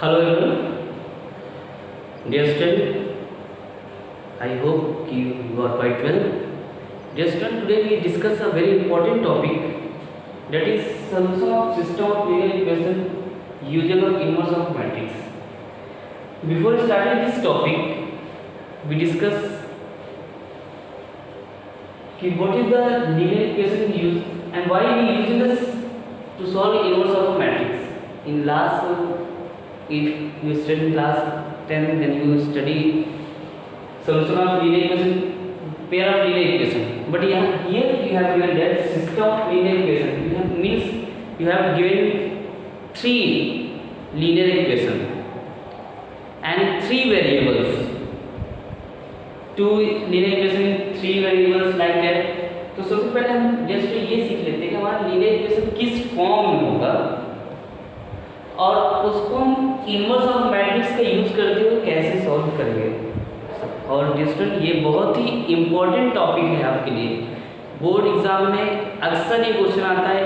Hello everyone, dear student. I hope you are quite well. Dear student, today we discuss a very important topic, that is solution of system of linear equation using of inverse of matrix. Before starting this topic, we discuss what is the linear equation used and why we using this to solve inverse of a matrix. In last if you study class 10, then you study solution of linear equation, pair of linear equation. But here you have given that system of linear equation. Means you have given three linear equation and three variables. Two linear equation, three variables like that. तो सबसे पहले हम just ये सीख लेते हैं कि हमारा linear equation किस फॉर्म में होगा और उसको हम इनवर्स ऑफ मैट्रिक्स का यूज करते हुए कैसे सॉल्व करेंगे। और स्टूडेंट ये बहुत ही इम्पोर्टेंट टॉपिक है आपके लिए। बोर्ड एग्जाम में अक्सर ये क्वेश्चन आता है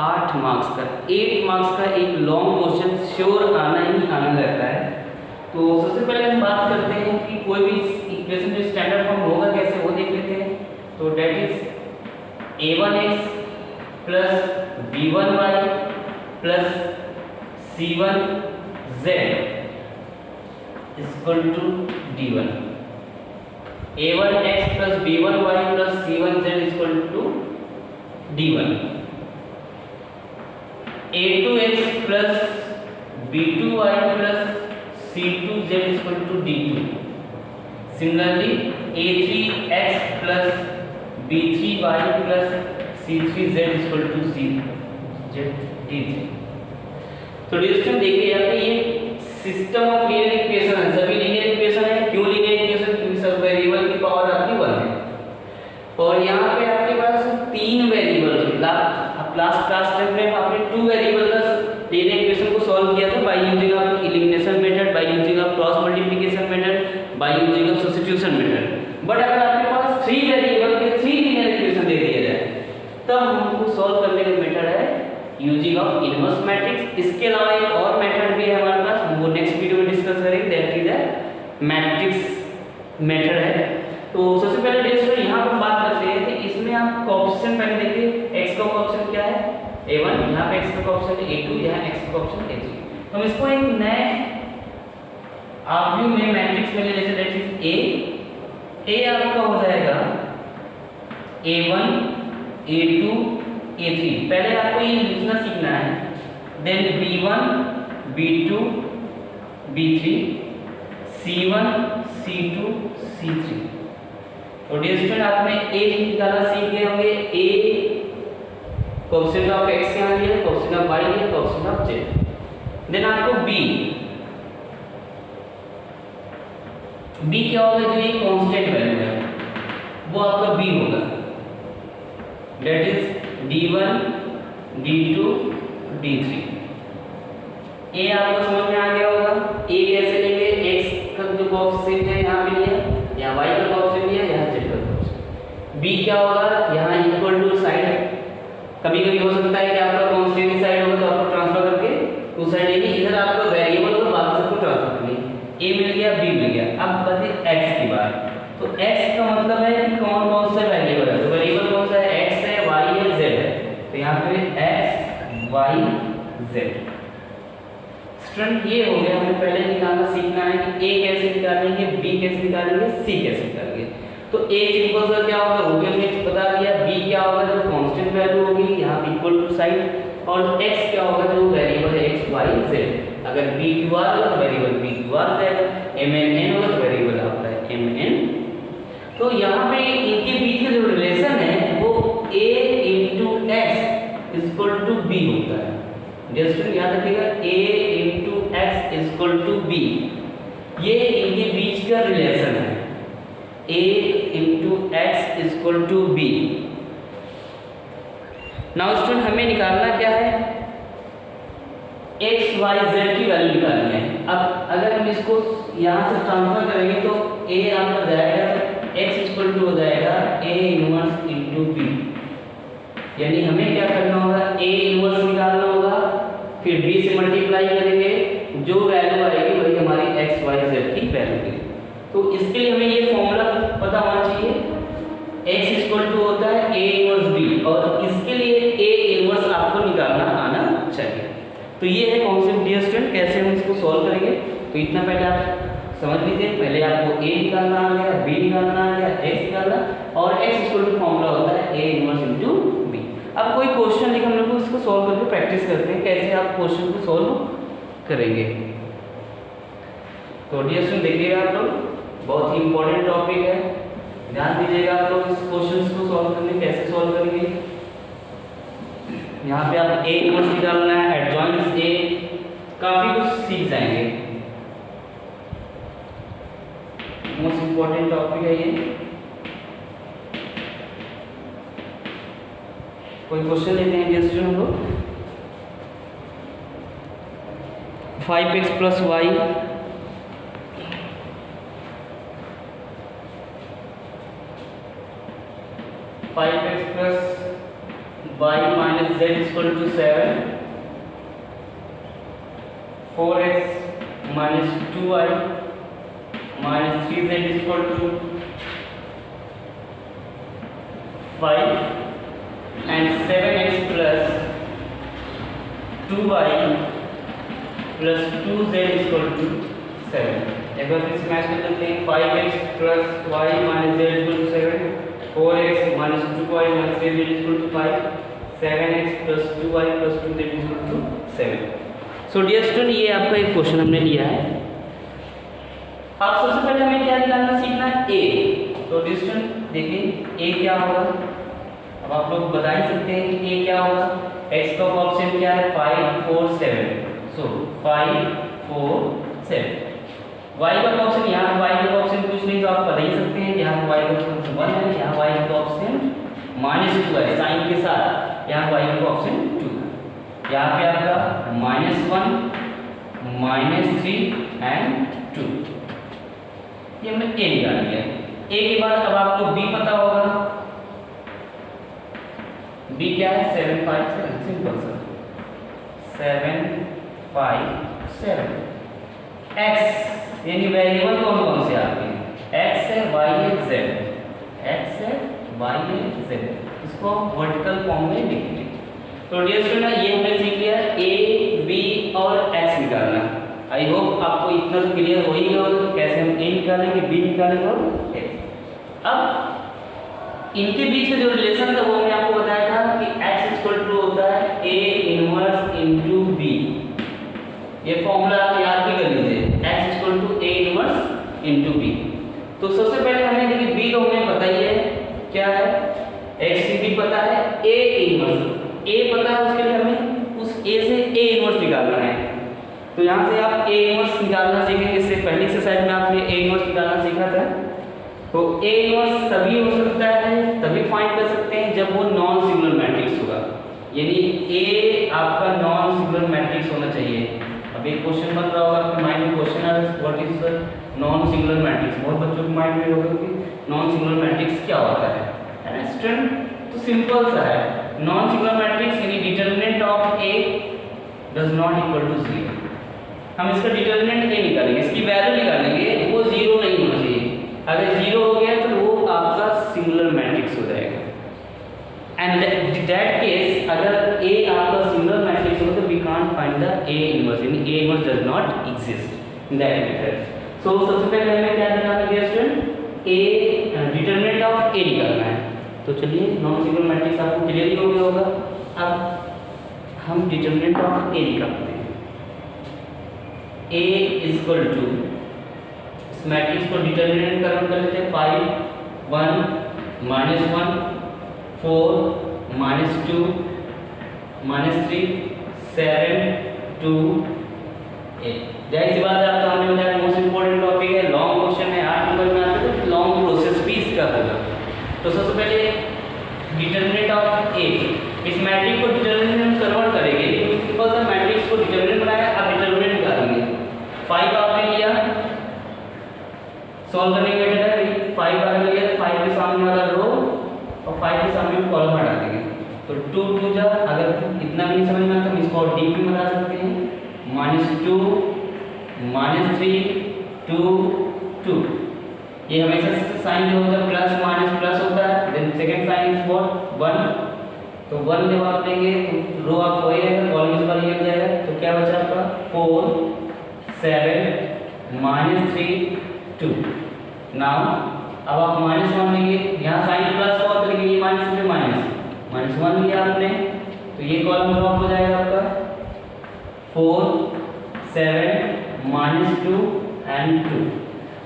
8 मार्क्स का, 8 मार्क्स का एक लॉन्ग क्वेश्चन श्योर आना ही आना रहता है। तो सबसे पहले हम बात करते हैं कि कोई भी इक्वेशन जो स्टैंडर्ड फॉर्म होगा कैसे, वो देख लेते हैं। तो that is a1x plus b1y plus c1z equal to d1। a1x plus b1y plus c1z equal to d1। a2x plus b2y plus c2z equal to d2। Similarly a3x plus b3y plus c3z equal to c d3। तो डिस्टम देखिए यहाँ पे ये system of linear equation है, सभी linear equation है। क्यों linear equation? क्योंकि सब वेरिएबल की पावर आपकी 1 है और यहाँ पे आपके पास 3 वेरिएबल थे। लास्ट क्लास में आपने 2 वेरिएबल का लीनियर इक्वेशन को सॉल्व किया था by using of elimination method, by using of cross multiplication method, by using of substitution method. But अगर आपके पास 3 वेरिएबल के 3 लीनियर इक्वेशन दे दिया जाए तब हमको सॉल्व करने का मेथड है यूजिंग ऑफ इनवर्स मैट्रिक्स। इसके अलावा एक और मेथड भी है हमारे पास, हम वो नेक्स्ट वीडियो में डिस्कस करेंगे, that is a matrix method है। तो सबसे पहले दोस्तों यहाँ पर बात करते हैं कि इसमें आप कोएफिशिएंट पहले देखिए, x का कोएफिशिएंट क्या है a1, यहाँ पे x का कोएफिशिएंट a2, यहाँ x का कोएफिशिएंट a3। हम इसको एक नए आप व्यू में मैट्रिक्स में ले लेते हैं, दैट इज a आपका हो जाएगा a1 a2 a3। पहले आपको ये लिखना सीखना है, then b1 b2 b3 c1 c2 c3। तो डियर स्टूडेंट आपने a निकालना सीख गए होंगे। a कोएफिशिएंट ऑफ x यहाँ लिया, कोएफिशिएंट ऑफ y लिया, कोएफिशिएंट ऑफ z। देन आपको b क्या होगा? जो ये कांस्टेंट वैल्यू है वो आपका b होगा, that is d1 d2 d3। a आपको समझ में आ गया होगा। a कैसे लेंगे? x का जो कोएफिशिएंट है यहाँ पे लिया, यहाँ y का कोएफिशिएंट लिया, यहाँ z का कोएफिशिएंट। b क्या होगा? यहाँ इक्वल टू साइड, कभी कभी हो सकता है कि आपका कांस्टेंट साइड होगा तो आपको ट्रांसफर करके उस साइड लेंगे, इधर आपका वेरिएबल होगा बाकी सबको ट्रांसफर करेंगे। a मिल गया, b मिल गया। अब बताइए x की बात। तो x का मतलब है कि कौन कौन सा वेरिएबल है। तो वेरिएबल कौन सा है? x है, y है, z है। तो यहाँ पे x y z। स्टूडेंट ये हो गया, हमें पहले निकालना सीखना है कि a कैसे निकालेंगे, b कैसे निकालेंगे, c कैसे निकालेंगे। तो a सिंपल सा क्या होगा वो भी हमने बता दिया। b क्या होगा? जो कांस्टेंट वैल्यू होगी यहाँ पे इक्वल टू साइन, और x क्या होगा? जो वेरिएबल है x y z। अगर b q r होगा तो वेरिएबल b q r रहेगा, m n n होगा तो वेरिएबल आपका है m n। तो यहाँ पे इनके बीच का जो रिलेशन है वो a into x equal to b होता है। जस्ट याद रखिएगा a into x equal to b, ये इनके बीच का रिलेशन है, a into x equal to b। Now student हमें निकालना क्या है? x y z की वैल्यू निकालनी है। अब अगर हम इसको यहाँ से ट्रांसफर करेंगे तो a आपका जाएगा, x इक्वल टू हो जाएगा a इनवर्स इनटू b। यानी हमें क्या करना होगा, a इनवर्स निकालना होगा, फिर b से मल्टीप्लाई करेंगे, जो वैल्यू आएगी वही हमारी एक्स वाई जेड की वैल्यू है। तो इसके लिए हमें ये फॉर्मूला पता होना चाहिए, x इक्वल टू होता है a इनवर्स b, और इसके लिए a इनवर्स आपको निकालना आना चाहिए। तो ये है कॉन्सेप्ट डियर स्टूडेंट, कैसे हम इसको सॉल्व करेंगे। तो इतना पहले आप समझ लीजिए, पहले आपको a निकालना आ गया, b निकालना आ गया, x निकालना, और x इक्वल टू फॉर्मूला होता है a इनवर्स इनटू b। अब कोई क्वेश्चन लिखा, हम लोग इसको सॉल्व करके प्रैक्टिस करते हैं कैसे आप क्वेश्चन को सॉल्व करेंगे। तो डियर स्टूडेंट देखिएगा आप लोग, बहुत ही इंपॉर्टेंट टॉपिक है, ध्यान दीजिएगा आप लोग इस क्वेश्चंस को सॉल्व करने कैसे सॉल्व करेंगे। यहाँ पे आप a इनवर्स निकालना है, एडजॉइंट्स a, काफी कुछ सीख जाएंगे। मोस्ट इंपॉर्टेंट टॉपिक है ये। कोई क्वेश्चन लेते हैं डियर स्टूडेंट हम लोग। 5x plus y 5x plus y minus z is equal to 7, 4x minus 2y minus 3z is equal to 5, and 7x plus 2y plus 2z is equal to 7। एक बार फिर से match कर लेते हैं। 5x plus y minus z is equal to 7, 4x minus 2y minus 3z is equal to 5, 7x plus 2y plus 2z is equal to 7। So dear student, ये आपका एक question हमने लिया है। अब सबसे पहले हमें क्या निकालना सीखना है, a। तो डियर स्टूडेंट देखिए a क्या होगा, अब आप लोग बता ही सकते हैं कि a क्या होगा। x का ऑप्शन क्या है, 5 4 7, सो 5 4 7। y का ऑप्शन, यहाँ y का ऑप्शन कुछ नहीं तो आप बता ही सकते हैं, यहाँ y का ऑप्शन 1 है, यहाँ y का ऑप्शन -2 है साइन के साथ, यहाँ y का ऑप्शन 2, यहाँ पे आपका -1 -3 एंड 2। ये हमने a निकाल लिया। a के बाद अब आपको b पता होगा, b क्या है, 7 5 7, सिंपल सा 7 5 7। x यानी वेरिएबल कौन कौन से आते हैं, x है, y है, z, x है, y है, z। इसको वर्टिकल फॉर्म में लिखेंगे। तो डियर स्टूडेंट, ये हमने सीख लिया a b और x निकालना। आई होप आपको इतना तो क्लियर हो ही गया होगा कैसे हम a निकालेंगे, b निकालेंगे और x। अब इनके बीच में जो रिलेशन था वो मैंने आपको बताया था कि x इक्वल टू होता है a इनवर्स इनटू b। ये फॉर्मूला आप याद भी कर लीजिए, x equal to a inverse into b। तो सबसे पहले हमें देखिए b को हमें पता ही है क्या है, x भी पता है, a इनवर्स a पता है, उसके लिए हमें उस a से a इनवर्स निकालना है। तो यहाँ से आप a इनवर्स निकालना सीखेंगे। इससे पहले एक्सरसाइज में आपने a इनवर्स निकालना सीखा था। तो a इनवर्स तभी हो सकता है, तभी फाइंड कर सकते हैं जब वो नॉन सिंगुलर मैट्रिक्स होगा, यानी a आपका नॉन सिंगुलर मैट्रिक्स होना चाहिए। अब एक क्वेश्चन बन रहा होगा आपके माइंड में, क्वेश्चन है what is the non singular matrix. बहुत बच्चों के माइंड में होगा कि नॉन सिंगुलर मैट्रिक्स क्या होता है ना स्टूडेंट। तो सिंपल सा है, नॉन सिंगुलर मैट्रिक्स यानी determinant of a does not equal to 0। हम इसका डिटरमिनेंट a निकालेंगे, इसकी वैल्यू निकालेंगे, वो 0 नहीं होना चाहिए। अगर 0 हो गया तो वो आपका सिंगुलर मैट्रिक्स हो जाएगा। एंड दैट केस अगर a आपका सिंगुलर मैट्रिक्स हो तो we can't find the a inverse, यानी a inverse does not exist in that method. So सबसे पहले हमें क्या निकालना है student, a determinant of a निकालना है। तो चलिए नॉन सिंगुलर मैट्रिक्स आपको क्लियर हो गया होगा। अब हम डिटरमिनेंट ऑफ a निकालते हैं। a इक्वल टू, इस मैट्रिक्स को डिटरमिनेंट कर लेते हैं, 5 1 -1 4 -2 -3 7 2 8। जाहिर सी बात है, आपका हमने बताया मोस्ट इंपॉर्टेंट टॉपिक है, लॉन्ग क्वेश्चन है, 8 नंबर में आता है तो लॉन्ग प्रोसेस भी इसका होगा। तो सबसे पहले डिटरमिनेंट ऑफ a, इस मैट्रिक्स को डिटरमिनेंट में कन्वर्ट करेंगे। सिंपल सा मैट्रिक्स को डिटरमिनेंट बनाया, अब डिटरमिनेंट निकालेंगे। 5 आपने लिया, सॉल्व करने के मेथड है 5 आपने लिया, 5 के सामने वाला रो और 5 के सामने कॉलम हटा देंगे। तो 2 2 जा, अगर इतना भी नहीं समझ में आता हम इसको और डीप में बता सकते हैं, -2 -3 2 2। ये हमेशा साइन जो होता है प्लस माइनस प्लस होता है। Then second sign is what 1। तो 1 जब आप लेंगे तो रो आप वही रहेगा, कॉलम इस बार ये हो जाएगा। तो क्या बचा आपका 4 7 -3 2। नाउ अब आप -1 लेंगे, यहाँ साइन प्लस और लेंगे, ये माइनस से -1 लिया आपने, तो ये कॉलम ड्रॉप हो जाएगा आपका 4 7 -2 एंड 2।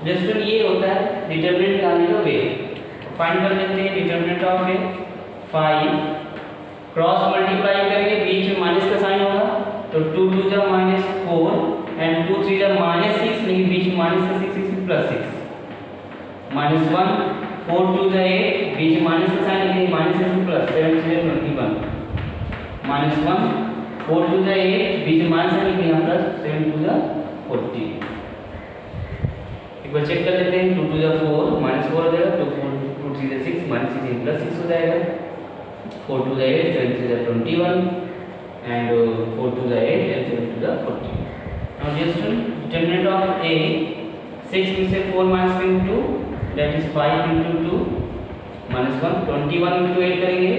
जस्ट ये होता है डिटरमिनेंट निकालने का वे। फाइंड कर लेते हैं determinant of A. 5 cross multiply करेंगे, बीच में माइनस का साइन होगा, तो 2 2 जा -4 एंड 2 3 जा -6, लेकिन बीच में माइनस का 6 6 प्लस 6 -1 4 2 जा 8, बीच में माइनस का साइन लेकिन माइनस से प्लस 7 3 21 -1 4 2 जा 8, बीच में माइनस है लेकिन यहाँ प्लस 7 2 जा 40। एक बार चेक कर लेते हैं। 2 2 जा 4 -4 हो जाएगा, 2 4 2 3 जा 6 -6 प्लस 6 हो जाएगा। 4 2 जा 8 7 3 जा 21 एंड 4 2 जा 8 and 7 2 जा 40। Now just determinant of a, 6 में से 4 minus 2 that is 5 into 2 -1 21 into 8 करेंगे,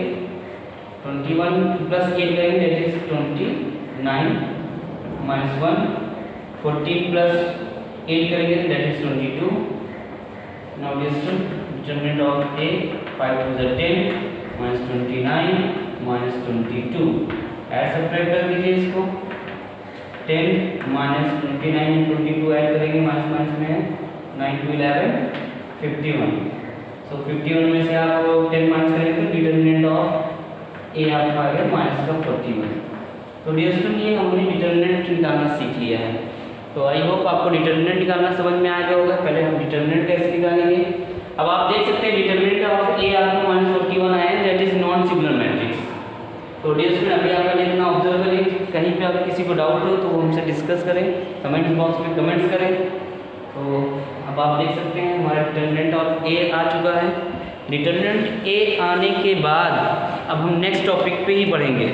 21 प्लस 8 करेंगे दैट इज 29 -1 14 प्लस 8 करेंगे that is 22। Now just determinant of a 5 2 जा 10 -29 -22। ऐड सब्ट्रैक्ट कर दीजिए इसको। 10 -29 and 22 ऐड करेंगे, माइनस माइनस में 9 2 11 51। सो 51 में से आप 10 माइनस करेंगे तो डिटरमिनेंट ऑफ ए आपका आ गया माइनस का 41। तो डियर स्टूडेंट ये हमने डिटरमिनेंट निकालना सीख लिया है। तो आई होप आपको डिटरमिनेंट निकालना समझ में आ गया होगा। पहले हम डिटरमिनेंट कैसे निकालेंगे। अब आप देख सकते हैं डिटरमिनेंट ऑफ ए आपको -41 आया है, that is non singular matrix. तो डियर स्टूडेंट अभी आप पहले इतना ऑब्जर्व करें, कहीं पे आप किसी को डाउट हो तो वो हमसे डिस्कस करें, कमेंट बॉक्स में कमेंट्स करें। तो अब आप देख सकते हैं हमारा डिटरमिनेंट ऑफ ए आ चुका है। डिटरमिनेंट ए आने के बाद अब हम नेक्स्ट टॉपिक पे ही बढ़ेंगे।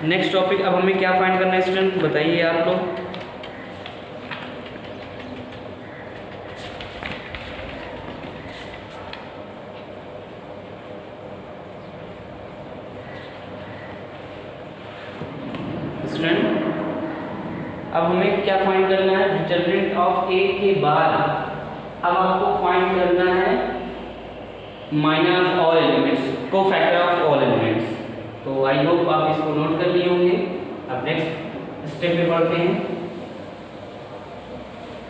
नेक्स्ट टॉपिक अब हमें क्या फाइंड करना है स्टूडेंट, बताइए आप लोग। स्टूडेंट अब हमें क्या फाइंड करना है डिटरमिनेंट ऑफ ए के बाद। अब आपको फाइंड करना है minor of all elements, cofactor of all elements. तो आई होप आप इसको नोट कर लिए होंगे। अब नेक्स्ट स्टेप पे बढ़ते हैं।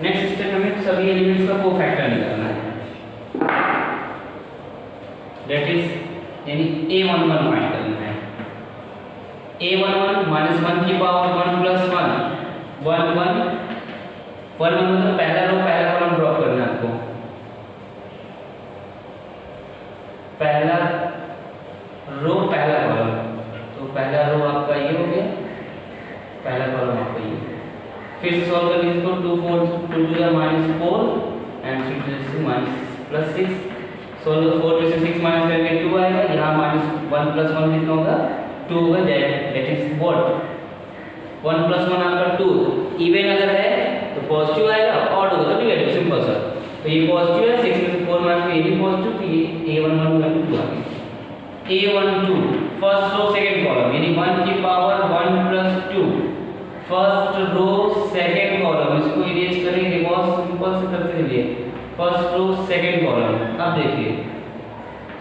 नेक्स्ट स्टेप हमें सभी एलिमेंट्स का कोफैक्टर निकालना है, दैट इज यानी a11 फाइंड करना है। a11 -1 की पावर 1 + 1 1 1 मतलब पहला रो पहला कॉलम ड्रॉप करना है आपको। पहला रो पहला कॉलम, तो पहला रो आपका ये हो गया, पहला कॉलम आपका ये। फिर से सॉल्व कर लीजिए इसको। 2 4 2 2 जा -4 एंड 3 2 से +6। सॉल्व 4 में से 6 माइनस करके 2 आएगा। यहाँ -1 + 1 कितना होगा 2 होगा, दैट इज व्हाट 1 + 1 आपका 2। इवन अगर है तो पॉजिटिव आएगा, ऑड होगा तो नेगेटिव, सिंपल सा। तो ये पॉजिटिव है, 6 में से 4 माइनस ये भी पॉजिटिव, तो ये a11 का 2 आ गया। a12 first row second column यानी 1 की power 1 + 2 first row second column. इसको इरेज करेंगे, बहुत सिंपल से करते चलिए। First row second column. अब देखिए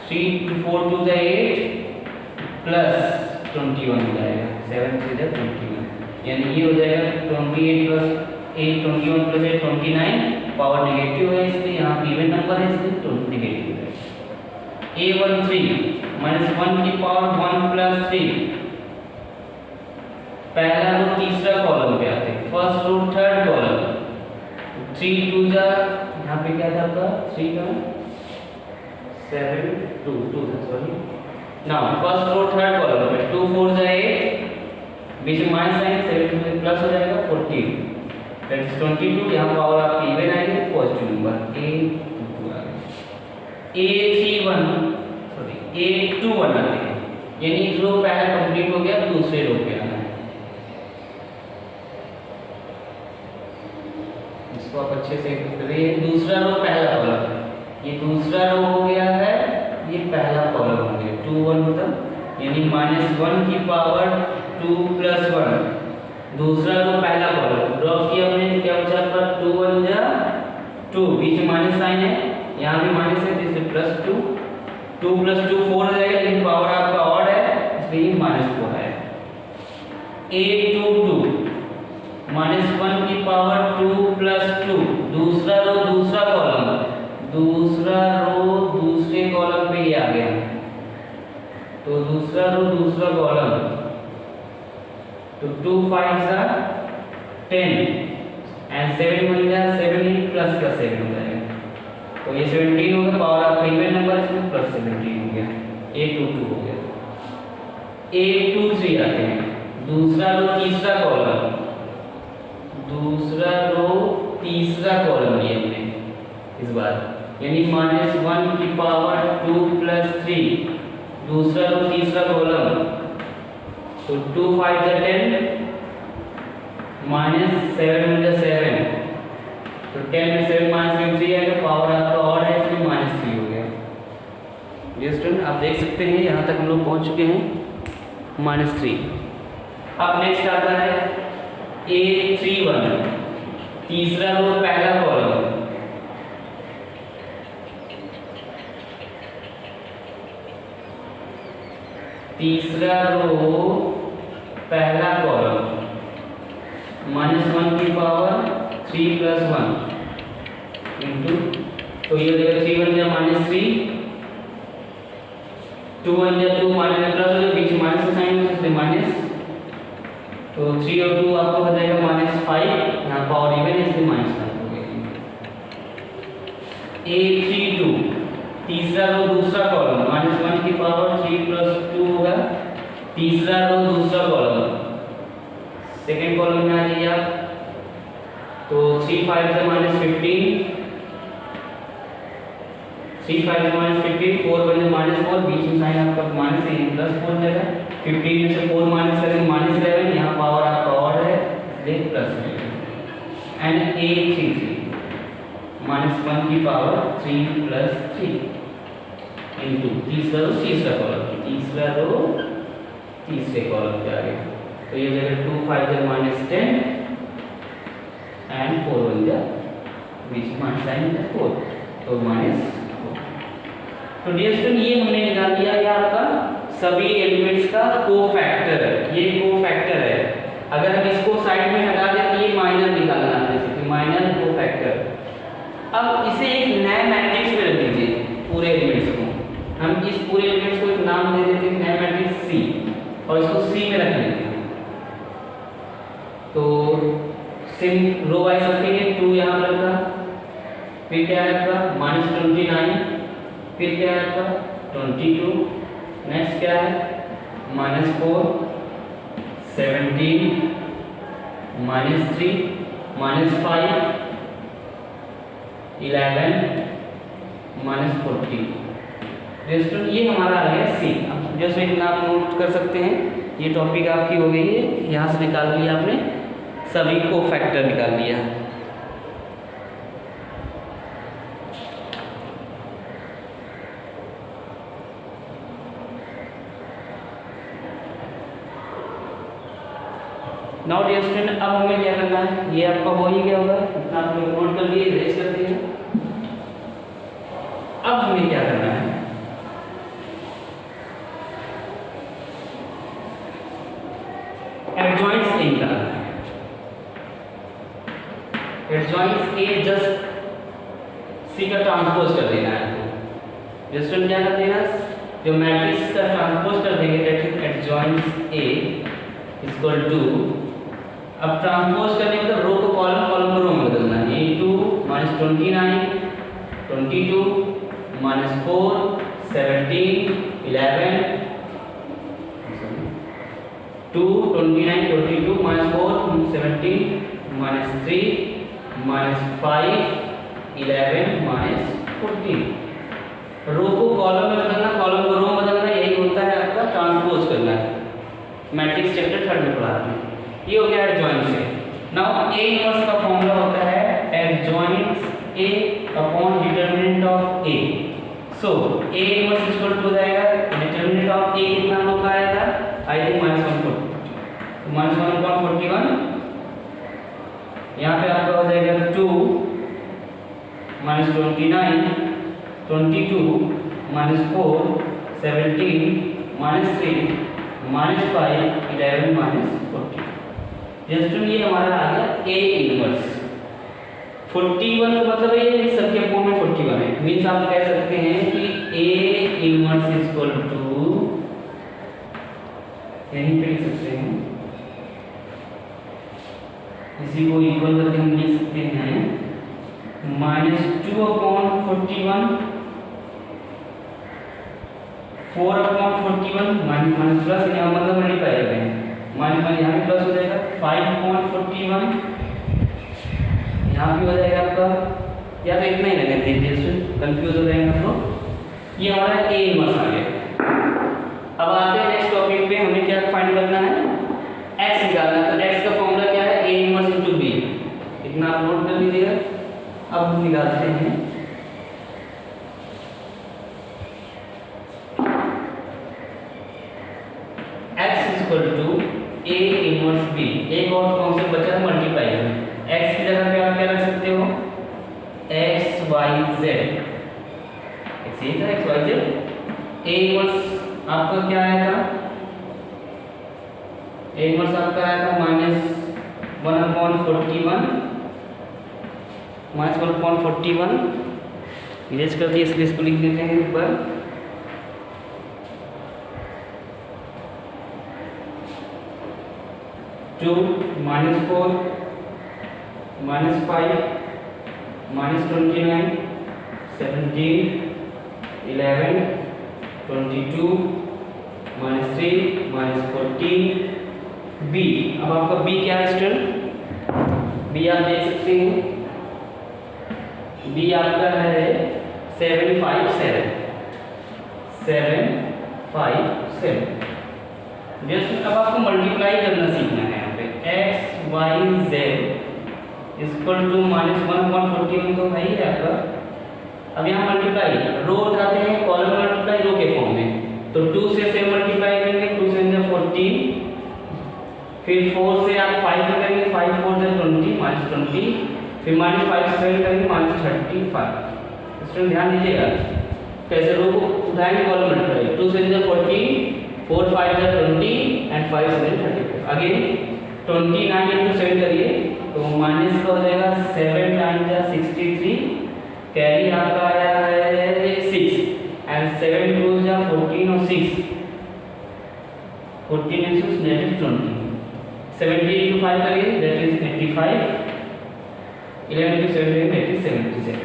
3 4 2 जा 8 प्लस 21 हो जाएगा, 7 3 जा 21 यानी ये हो जाएगा 28 + 8 21 + 8 29। पावर नेगेटिव है इसलिए यहाँ पे इवन नंबर है इसलिए तो नेगेटिव है। a13 -1 की पावर 1 + 3 पहला रो तीसरा कॉलम पे आते हैं, फर्स्ट रो थर्ड कॉलम। 3 2 जा यहाँ पे क्या था आपका 3 का 7 2 2 sorry. Now first row third column पे 2 4 जा 8 बीच में माइनस आएंगे, 7 में प्लस हो जाएगा 14 दैट इज 22। यहाँ पावर आपकी इवन आएगी, पॉजिटिव नंबर a22 आ गया। a31 सॉरी a21 आते हैं यानी रो पहला कंप्लीट हो गया, दूसरे रो पे आना है। इसको आप अच्छे से करिए। दूसरा रो पहला कॉलम, ये दूसरा रो हो गया है, ये पहला कॉलम हो गया। 2 1 मतलब यानी -1 की पावर 2 + 1, दूसरा रो पहला कॉलम ड्रॉप किया हमने, क्या बचा आपका 2 1 जा 2, बीच में माइनस साइन है, यहाँ भी माइनस है, इसलिए +2, 2 + 2 4 हो जाएगा, लेकिन पावर आपका ऑड है इसलिए -4 है। 8 2 2, -1 की पावर 2 + 2, दूसरा रो दूसरा कॉलम, दूसरा रो दूसरे कॉलम पे ही आ गया, तो दूसरा रो दूसरा कॉलम, तो 2 5 10 एंड 7 1 7 प्लस का 7 हो जाएगा, तो ये 17 होगा, पावर आपका इवन नंबर इसमें +17 हो गया, 8 2 2 हो गया। 8 2 3 आते हैं, दूसरा रो तीसरा कॉलम, दूसरा रो तीसरा कॉलम लिया हमने इस बार, यानी -1 की पावर 2 + 3, दूसरा रो तीसरा कॉलम, तो 2 5 10 -7 1 7, तो 10 में 7 -3 आएगा, पावर आपका ऑड है इसमें -3 हो गया। ये स्टूडेंट आप देख सकते हैं यहाँ तक हम लोग पहुँच चुके हैं -3। अब नेक्स्ट आता है 8 3 1, तीसरा रो पहला कॉलम, तीसरा रो पहला कॉलम, -1 की पावर 3 + 1 इंटू, तो ये हो जाएगा 3 1 या -3, 2 1 या 2 माइनस प्लस हो जाएगा, बीच में माइनस का साइन है इसलिए माइनस, तो 3 और 2 आपको हो जाएगा -5, यहाँ पावर इवन है इसलिए -5 हो गया। 8 3 2, तीसरा रो दूसरा कॉलम, -1 की पावर 3 + 2 होगा, तीसरा रो दूसरा कॉलम, सेकेंड कॉलम में आ जाइए आप, तो 3 5 से -15, 3 5 से -15, 4 बने -4, बीच में साइन आपका माइनस है, +4 जाएगा, 15 में से 4 माइनस करेंगे -11, यहाँ पावर आपका ऑड है इसलिए +11, एंड 8 3 3, -1 की पावर 3 + 3 इंटू तीसरा रो तीसरा कॉलम, तीसरा रो तीसरे कॉलम पे आ गया, तो ये जगह 2 5 जा -10 एंड 4 1 जा बीच में साइन है 4, तो -4। तो डियर स्टूडेंट ये हमने निकाल दिया, ये आपका सभी एलिमेंट्स का कोफैक्टर है, ये कोफैक्टर है। अगर हम इसको साइड में हटा दें तो ये माइनर निकालना है, जैसे माइनर कोफैक्टर। अब इसे एक नए मैट्रिक्स में रख दीजिए पूरे एलिमेंट्स को, हम इस पूरे एलिमेंट्स को एक नाम दे देते हैं नया मैट्रिक्स C, और इसको C में रख लेते हैं, तो सिम रो वाइज रखेंगे, 2 यहाँ पर रखा, फिर क्या रखा -29, फिर क्या रखा 22, नेक्स्ट क्या है -4 17 -3 -5 11 -14। स्टूडेंट ये हमारा आ गया C। अब जैसे इतना आप नोट कर सकते हैं, ये टॉपिक आपकी हो गई है, यहाँ से निकाल लिया आपने, सभी को फैक्टर निकाल लिया। नाउ डियर स्टूडेंट अब हमें क्या करना है, ये आपका हो ही गया होगा, इतना आप लोग नोट कर लिए, इरेज कर दिए। अब हमें क्या करना है, एडजॉइंट्स A निकालना है। एडजॉइंट्स A जस्ट C का ट्रांसपोज कर देना है, जस्ट क्या कर देना, जो मैट्रिक्स का ट्रांसपोज कर देंगे, that is adjoints A equal to, अब ट्रांसपोज करने मतलब रो को कॉलम, कॉलम को रो में बदलना है, 2 -29 22 -4 17 11 2 29 22 -4 17 -3 -5 11 -14। रो को कॉलम में बदलना, कॉलम को रो में बदलना, यही होता है आपका ट्रांसपोज करना। मैट्रिक्स चैप्टर 3 में पढ़ा है, ये हो गया एडजॉइंट से। नाउ A इनवर्स का फॉर्मूला होता है adjoins A upon determinant of A. So A inverse equal to हो जाएगा डिटरमिनेंट ऑफ A कितना हम लोग का आया था आई थिंक -140, -1/41 यहाँ पे आपका हो जाएगा 2 -29 22 -4 17 -3 -5 11 -40। जस्ट ये हमारा आ गया A इनवर्स। 41 का मतलब ये इस सब के फॉर्म में 41 है, मींस आप कह सकते हैं कि A इनवर्स इक्वल टू, यहीं पे लिख सकते हैं, इसी को इक्वल करके हम लिख सकते हैं -2/41 4/41 माइनस प्लस यहाँ मतलब मल्टीप्लाई कर रहे हैं, माइनस यहाँ पे प्लस हो जाएगा 5/41 यहाँ भी हो जाएगा आपका, या तो इतना ही लगेगा देखिए कंफ्यूज हो जाएगा आप लोग। ये हमारा A इनवर्स आ गया। अब आते हैं नेक्स्ट टॉपिक पे, हमें क्या फाइंड करना है, x निकालना है। तो x का फॉर्मूला क्या है, A इनवर्स इनटू B, इतना आप नोट कर लीजिएगा। अब हम निकालते हैं x equal to A inverse B। एक और कॉन्सेप्ट बचा है मल्टीप्लाई करना। x की जगह पे आप क्या रख सकते हो, x y z, x ये था x y z। A inverse आपका क्या आया था, A इनवर्स आपका आया था -1/41 इरेज कर दिए, इसलिए इसको लिख देते हैं एक बार। -2 -4 -5 -29 17 11 22 -3 -14 B। अब आपका B क्या है स्टूडेंट, B आप देख सकते हैं, B आपका है 757 757। जस्ट अब आपको मल्टीप्लाई करना सीखना है। यहाँ पे x y z equal to -1/41 तो है ही आपका। अब यहाँ मल्टीप्लाई रो उठाते हैं, कॉलम मल्टीप्लाई रो के फॉर्म में, तो 2 से 7 मल्टीप्लाई करेंगे, 2 से 14, फिर 4 से आप 5 करेंगे, 5 4 से 20 -20, फिर -5 से 7 करेंगे -35। स्टूडेंट ध्यान दीजिएगा कैसे रो को उठाएंगे, कॉलम मल्टीप्लाई 2 से 14 4 5 20 एंड 5 7 34। अगेन 29 into 7 करिए तो माइनस का हो जाएगा 7 9 63, कैरी आपका आया है 6 एंड 7 2 14 और 6 14 into 6 that is 20। 70 into 5 करिए that is 85, 11 into 7 that is 77।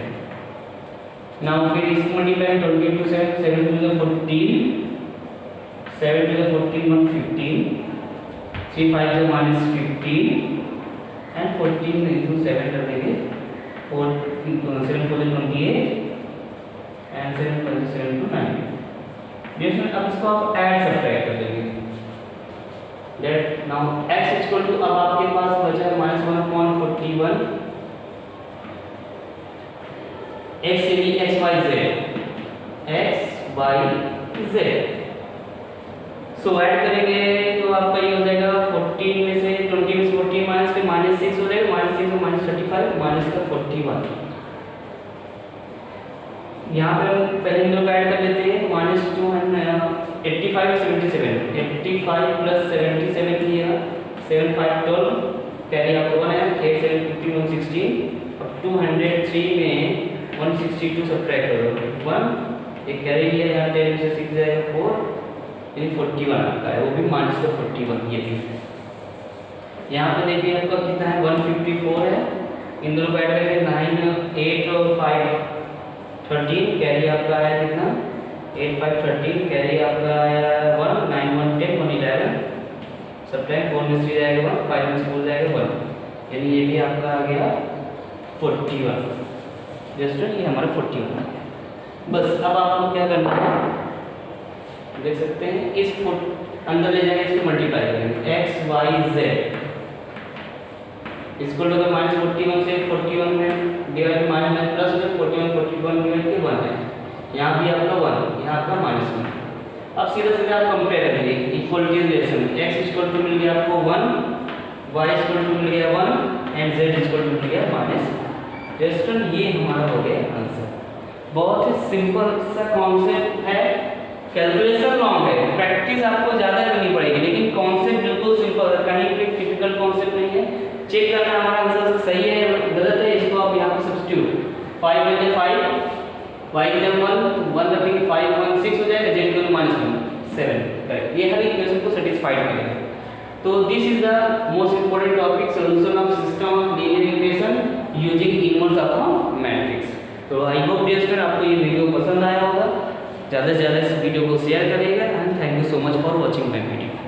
now फिर इसको multiply 20 into 7 7 to 14 7 to 14 115, 3 5 is -15 and 14 into 7 कर देंगे 4 7 4 28 and 7 5 7 to 9। जैसे अब इसको आप ऐड सब्ट्रैक्ट कर देंगे that now x equal to, अब आपके पास बचा है -1/41 x यानी x y z सो ऐड करेंगे तो आपका ये हो जाएगा 14 में से 20 में से 14 माइनस के -6 हो जाएगा, -6 में -35 माइनस का 41। यहाँ पे हम पहले इन लोग ऐड कर लेते हैं -285 77 85 प्लस 77 किया 7 5 12 कैरी आपको बना है 8 7 15 116। अब 203 में 162 सब्ट्रैक्ट करो 1 एक कैरी लिया, यहाँ 10 से 6 जाएगा 4 यानी 41 आता है, वो भी -41। ये भी यहाँ पे देखिए आपका कितना है 154 है, इन दोनों को ऐड करके 9 8 और 5 13 कैरी आपका आया कितना 8 5 13 कैरी आपका आया 1 9 1 10 1 11 सब्ट्रैक्ट 4 में 3 जाएगा 1 5 में 4 जाएगा 1 यानी ये भी आपका आ गया 41। जस्ट ये हमारा 41। बस अब आपको क्या करना है देख सकते हैं, इस अंदर ले जाएंगे, इसको मल्टीप्लाई करेंगे x y z equal to minus 41 से 41 है डिवाइड माइनस प्लस हो 41 41 डिवाइड के 1 है, यहाँ भी आपका 1, यहाँ आपका -1। अब सीधा सीधा आप कंपेयर करिए equality relation, x equal to मिल गया आपको 1, y इक्वल टू मिल गया 1 एंड z इक्वल टू मिल गया -। स्टूडेंट ये हमारा हो गया आंसर। बहुत ही सिंपल सा कॉन्सेप्ट है, कैलकुलेशन लॉन्ग है, प्रैक्टिस आपको ज़्यादा करनी पड़ेगी, लेकिन कॉन्सेप्ट बिल्कुल सिंपल है, कहीं पे टिपिकल कॉन्सेप्ट नहीं है। चेक करना हमारा आंसर सही है या गलत है, इसको आप यहाँ पे सब्स्टिट्यूट 5 में 5 y की जगह 1 रखेंगे 5 1 6 हो जाएगा, z की -1 7 करेक्ट। ये हर इक्वेशन को सेटिस्फाइड करेगा। तो this is the most important topic, solution of system of linear equation using inverse of matrix. तो आई होप डियर स्टूडेंट आपको ये वीडियो पसंद आया होगा, ज़्यादा से ज़्यादा इस वीडियो को शेयर करिएगा and thank you so much for watching my video.